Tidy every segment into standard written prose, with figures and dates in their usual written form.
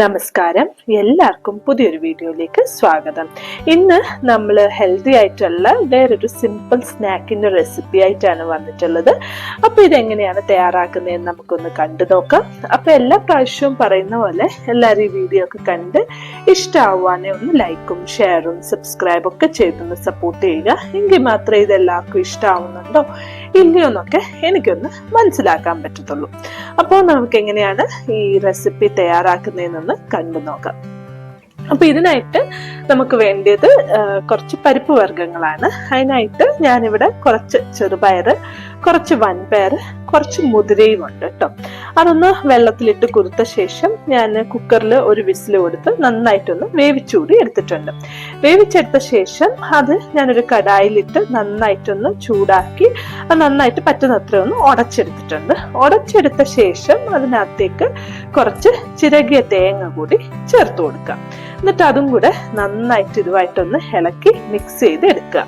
നമസ്കാരം, എല്ലാവർക്കും പുതിയൊരു വീഡിയോയിലേക്ക് സ്വാഗതം. ഇന്ന് നമ്മൾ ഹെൽത്തി ആയിട്ടുള്ള വേറൊരു സിമ്പിൾ സ്നാക്കിന്റെ റെസിപ്പി ആയിട്ടാണ് വന്നിട്ടുള്ളത്. അപ്പോൾ ഇതെങ്ങനെയാണ് തയ്യാറാക്കുന്നതെന്ന് നമുക്കൊന്ന് കണ്ടു നോക്കാം. അപ്പോൾ എല്ലാ പ്രാവശ്യവും പറയുന്ന പോലെ എല്ലാവരും ഈ വീഡിയോ ഒക്കെ കണ്ട് ഇഷ്ടമാവുകയാണെങ്കിൽ ഒന്ന് ലൈക്കും ഷെയറും സബ്സ്ക്രൈബും ഒക്കെ ചെയ്തൊന്ന് സപ്പോർട്ട് ചെയ്യുക. എങ്കിൽ മാത്രമേ ഇതെല്ലാവർക്കും ഇഷ്ടമാവുന്നുണ്ടോ ഇല്ലയോ എന്നൊക്കെ എനിക്കൊന്ന് മനസ്സിലാക്കാൻ പറ്റത്തുള്ളൂ. അപ്പോൾ നമുക്ക് എങ്ങനെയാണ് ഈ റെസിപ്പി തയ്യാറാക്കുന്നതെന്നൊന്ന് കണ്ടു നോക്കാം. അപ്പൊ ഇതിനായിട്ട് നമുക്ക് വേണ്ടിയത് കുറച്ച് പരിപ്പ് വർഗ്ഗങ്ങളാണ്. അതിനായിട്ട് ഞാനിവിടെ കുറച്ച് ചെറുപയർ, കുറച്ച് വൻപയർ, കുറച്ച് മുതിരയും ഉണ്ട് കേട്ടോ. അതൊന്ന് വെള്ളത്തിലിട്ട് കുതിർത്ത ശേഷം ഞാൻ കുക്കറിൽ ഒരു വിസിൽ കൊടുത്ത് നന്നായിട്ടൊന്ന് വേവിച്ചൂടി എടുത്തിട്ടുണ്ട്. വേവിച്ചെടുത്ത ശേഷം അത് ഞാനൊരു കടായിലിട്ട് നന്നായിട്ടൊന്ന് ചൂടാക്കി അത് നന്നായിട്ട് പറ്റുന്നത്ര ഒന്ന് ഉടച്ചെടുത്തിട്ടുണ്ട്. ഉടച്ചെടുത്ത ശേഷം അതിനകത്തേക്ക് കുറച്ച് ചിരകിയ തേങ്ങ കൂടി ചേർത്ത് കൊടുക്കാം. എന്നിട്ട് അതും കൂടെ നന്നായിട്ട് ഇതുമായിട്ടൊന്ന് ഇളക്കി മിക്സ് ചെയ്ത് എടുക്കുക.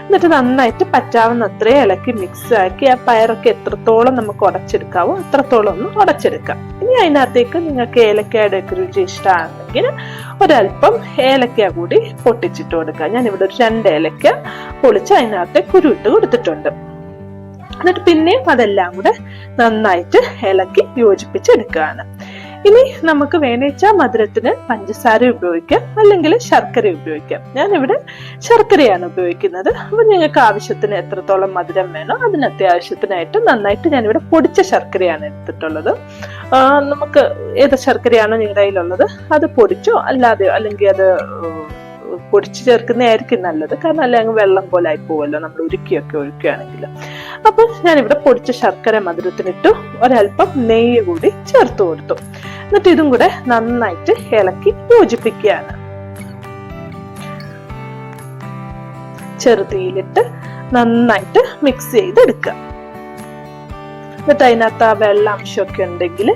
എന്നിട്ട് നന്നായിട്ട് പറ്റാവുന്ന അത്രയും ഇളക്കി മിക്സ് ആക്കി ആ പയറൊക്കെ എത്രത്തോളം നമുക്ക് ഉടച്ചെടുക്കാവോ അത്രത്തോളം ഒന്ന് ഉടച്ചെടുക്കാം. ഇനി അതിനകത്തേക്ക് നിങ്ങൾക്ക് ഏലക്കയുടെ ഒക്കെ രുചി ഇഷ്ടമാണെങ്കിൽ ഒരല്പം ഏലക്ക കൂടി പൊട്ടിച്ചിട്ട് കൊടുക്കുക. ഞാനിവിടെ ഒരു 2 ഏലക്ക പൊളിച്ച് അതിനകത്ത് കുരുവിട്ട് കൊടുത്തിട്ടുണ്ട്. എന്നിട്ട് പിന്നെയും അതെല്ലാം കൂടെ നന്നായിട്ട് ഇളക്കി യോജിപ്പിച്ചെടുക്കുകയാണ്. ഇനി നമുക്ക് വേണേച്ചാൽ മധുരത്തിന് പഞ്ചസാര ഉപയോഗിക്കാം, അല്ലെങ്കിൽ ശർക്കര ഉപയോഗിക്കാം. ഞാനിവിടെ ശർക്കരയാണ് ഉപയോഗിക്കുന്നത്. അപ്പൊ നിങ്ങൾക്ക് ആവശ്യത്തിന് എത്രത്തോളം മധുരം വേണോ അതിന് അത്യാവശ്യത്തിനായിട്ട് നന്നായിട്ട് ഞാനിവിടെ പൊടിച്ച ശർക്കരയാണ് എടുത്തിട്ടുള്ളത്. നമുക്ക് ഏത് ശർക്കരയാണോ നിങ്ങളുടെ കയ്യിലുള്ളത് അത് പൊടിച്ചോ അല്ലാതെയോ, അല്ലെങ്കിൽ അത് പൊടിച്ചു ചേർക്കുന്നതായിരിക്കും നല്ലത്. കാരണം അല്ലെങ്കിൽ വെള്ളം പോലെ ആയി പോവല്ലോ നമ്മൾ ഉരുക്കിയൊക്കെ ഒഴിക്കുകയാണെങ്കിൽ. അപ്പൊ ഞാനിവിടെ പൊടിച്ച ശർക്കര മധുരത്തിനിട്ടു, ഒരല്പം നെയ്യ് കൂടി ചേർത്ത് കൊടുത്തു. എന്നിട്ട് ഇതും കൂടെ നന്നായിട്ട് ഇളക്കി യോജിപ്പിക്കുകയാണ്. ചെറുതീയിലിട്ട് നന്നായിട്ട് മിക്സ് ചെയ്തെടുക്കുക. എന്നിട്ട് അതിനകത്ത് ആ വെള്ളാംശമൊക്കെ ഉണ്ടെങ്കിൽ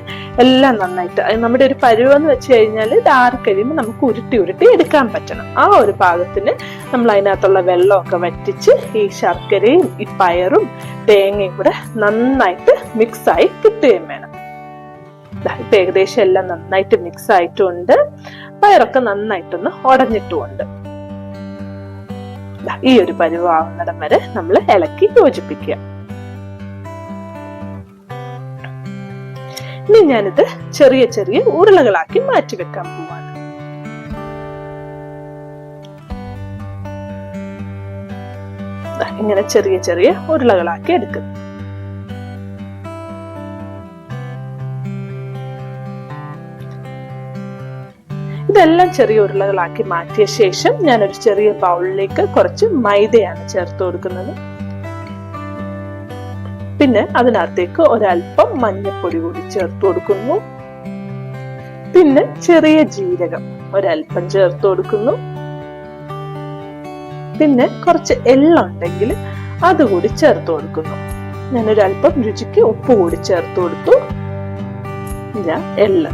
എല്ലാം നന്നായിട്ട് നമ്മുടെ ഒരു പരുവെന്ന് വെച്ച് കഴിഞ്ഞാൽ ഇതാറി കഴിയുമ്പോൾ നമുക്ക് ഉരുട്ടി ഉരുട്ടി എടുക്കാൻ പറ്റണം. ആ ഒരു പാകത്തിന് നമ്മൾ അതിനകത്തുള്ള വെള്ളമൊക്കെ വറ്റിച്ച് ഈ ശർക്കരയും ഈ പയറും തേങ്ങയും കൂടെ നന്നായിട്ട് മിക്സായി കിട്ടുകയും വേണം. ഇപ്പൊ ഏകദേശം എല്ലാം നന്നായിട്ട് മിക്സ് ആയിട്ടുണ്ട്. പയറൊക്കെ നന്നായിട്ടൊന്ന് ഉടഞ്ഞിട്ടുമുണ്ട്. ഈ ഒരു പരുവാവുന്നിടം വരെ നമ്മൾ ഇളക്കി യോജിപ്പിക്കുക. ഇനി ഞാനിത് ചെറിയ ചെറിയ ഉരുളകളാക്കി മാറ്റി വെക്കാൻ പോവാണ്. ഇങ്ങനെ ചെറിയ ചെറിയ ഉരുളകളാക്കി എടുക്കും. ഇതെല്ലാം ചെറിയ ഉരുളകളാക്കി മാറ്റിയ ശേഷം ഞാനൊരു ചെറിയ ബൗളിലേക്ക് കുറച്ച് മൈദയാണ് ചേർത്ത് കൊടുക്കുന്നത്. പിന്നെ അതിനകത്തേക്ക് ഒരല്പം മഞ്ഞൾപ്പൊടി കൂടി ചേർത്ത് കൊടുക്കുന്നു. പിന്നെ ചെറിയ ജീരകം ഒരല്പം ചേർത്ത് കൊടുക്കുന്നു. പിന്നെ കുറച്ച് എള്ളുണ്ടെങ്കിൽ അതുകൂടി ചേർത്ത് കൊടുക്കുന്നു. ഞാനൊരല്പം രുചിക്ക് ഉപ്പ് കൂടി ചേർത്ത് കൊടുത്തു. ഞാൻ എള്ള്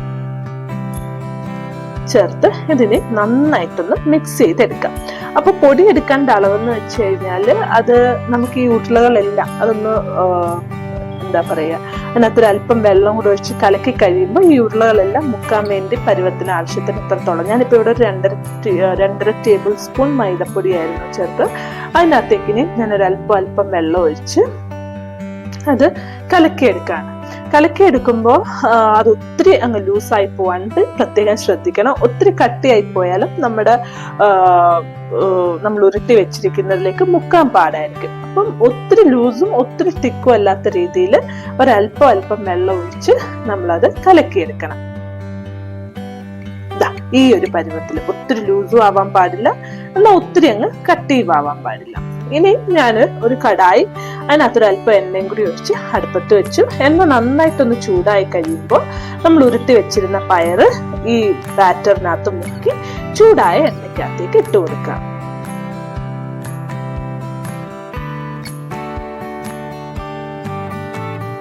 ചേർത്ത് ഇതിനെ നന്നായിട്ടൊന്ന് മിക്സ് ചെയ്തെടുക്കാം. അപ്പൊ പൊടി എടുക്കേണ്ട അളവെന്ന് വെച്ച് കഴിഞ്ഞാല് അത് നമുക്ക് ഈ ഉരുളകളെല്ലാം അതൊന്ന് എന്താ പറയാ അതിനകത്തൊരല്പം വെള്ളം കൂടെ ഒഴിച്ച് കലക്കി കഴിയുമ്പോൾ ഈ ഉരുളകളെല്ലാം മുക്കാൻ വേണ്ടി പരുവത്തിന് ആവശ്യത്തിന് എത്രത്തോളം ഞാനിപ്പോ ഇവിടെ ഒരു 2.5 ടേബിൾ സ്പൂൺ മൈദപ്പൊടിയായിരുന്നു ചേർത്ത്. അതിനകത്തേക്കിന് ഞാനൊരല്പം വെള്ളം ഒഴിച്ച് അത് കലക്കിയെടുക്കാണ്. കലക്കിയെടുക്കുമ്പോൾ അത് ഒത്തിരി അങ്ങ് ലൂസായി പോവാണ്ട് പ്രത്യേകം ശ്രദ്ധിക്കണം. ഒത്തിരി കട്ടിയായി പോയാലും നമ്മൾ ഉരുട്ടി വെച്ചിരിക്കുന്നതിലേക്ക് മുക്കാൻ പാടായിരിക്കും. അപ്പം ഒത്തിരി ലൂസും ഒത്തിരി തിക്കും അല്ലാത്ത രീതിയിൽ ഒരല്പം വെള്ളം ഒഴിച്ച് നമ്മളത് കലക്കിയെടുക്കണം. ഈ ഒരു പരുവത്തിൽ ഒത്തിരി ലൂസും ആവാൻ പാടില്ല, എന്നാൽ ഒത്തിരി അങ്ങ് കട്ടിയും ആവാൻ പാടില്ല. ഇനി ഞാൻ ഒരു കടായി അതിനകത്തൊരല്പം എണ്ണയും കൂടി ഒഴിച്ച് അടുപ്പത്ത് വെച്ചു. എണ്ണ നന്നായിട്ടൊന്ന് ചൂടായി കഴിയുമ്പോൾ നമ്മൾ ഉരുട്ടി വെച്ചിരുന്ന പയറ് ഈ ബാറ്ററിനകത്ത് മുക്കി ചൂടായ എണ്ണയ്ക്കകത്തേക്ക് ഇട്ട് കൊടുക്കാം.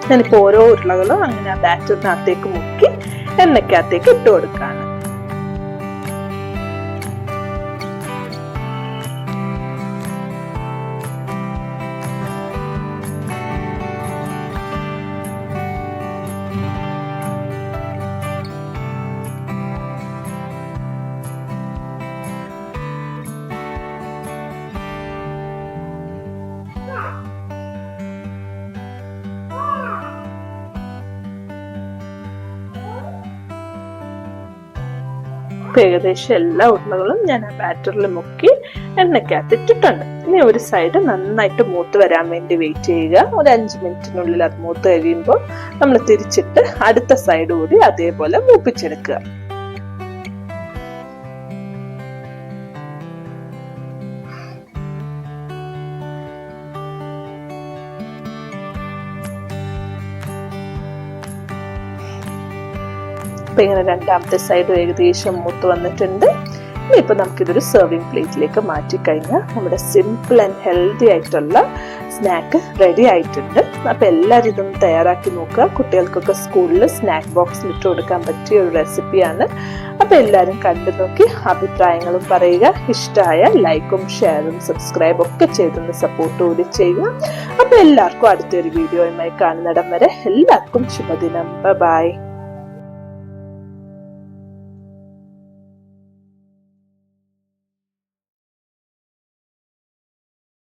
ഞാനിപ്പോ ഓരോ ഉരുളകളും അങ്ങനെ ആ ബാറ്ററിനകത്തേക്ക് മുക്കി എണ്ണയ്ക്കകത്തേക്ക് ഇട്ട് കൊടുക്കാണ്. ഏകദേശം എല്ലാ ഉരുളകളും ഞാൻ ആ ബാറ്ററിൽ മുക്കി എണ്ണയ്ക്കകത്ത് ഇട്ടിട്ടുണ്ട്. ഇനി ഒരു സൈഡ് നന്നായിട്ട് മൂത്ത് വരാൻ വേണ്ടി വെയിറ്റ് ചെയ്യുക. ഒരു 5 മിനിറ്റിനുള്ളിൽ അത് മൂത്ത് കഴിയുമ്പോൾ നമ്മൾ തിരിച്ചിട്ട് അടുത്ത സൈഡ് കൂടി അതേപോലെ മൂപ്പിച്ചെടുക്കുക. അപ്പൊ ഇങ്ങനെ രണ്ടാമത്തെ സൈഡ് ഏകദേശം മൂത്ത് വന്നിട്ടുണ്ട്. ഇനിയിപ്പോൾ നമുക്കിതൊരു സെർവിങ് പ്ലേറ്റിലേക്ക് മാറ്റി കഴിഞ്ഞാൽ നമ്മുടെ സിമ്പിൾ ആൻഡ് ഹെൽത്തി ആയിട്ടുള്ള സ്നാക്ക് റെഡി ആയിട്ടുണ്ട്. അപ്പൊ എല്ലാവരും ഇതൊന്ന് തയ്യാറാക്കി നോക്കുക. കുട്ടികൾക്കൊക്കെ സ്കൂളിൽ സ്നാക്ക് ബോക്സിൽ ഇട്ട് കൊടുക്കാൻ പറ്റിയ ഒരു റെസിപ്പിയാണ്. അപ്പൊ എല്ലാവരും കണ്ടു നോക്കി അഭിപ്രായങ്ങളും പറയുക. ഇഷ്ടമായ ലൈക്കും ഷെയറും സബ്സ്ക്രൈബും ഒക്കെ ചെയ്തൊന്ന് സപ്പോർട്ട് കൂടി ചെയ്യുക. അപ്പൊ എല്ലാവർക്കും അടുത്തൊരു വീഡിയോയുമായി കാണുന്നിടം വരെ എല്ലാവർക്കും ശുഭദിനം. ബൈ.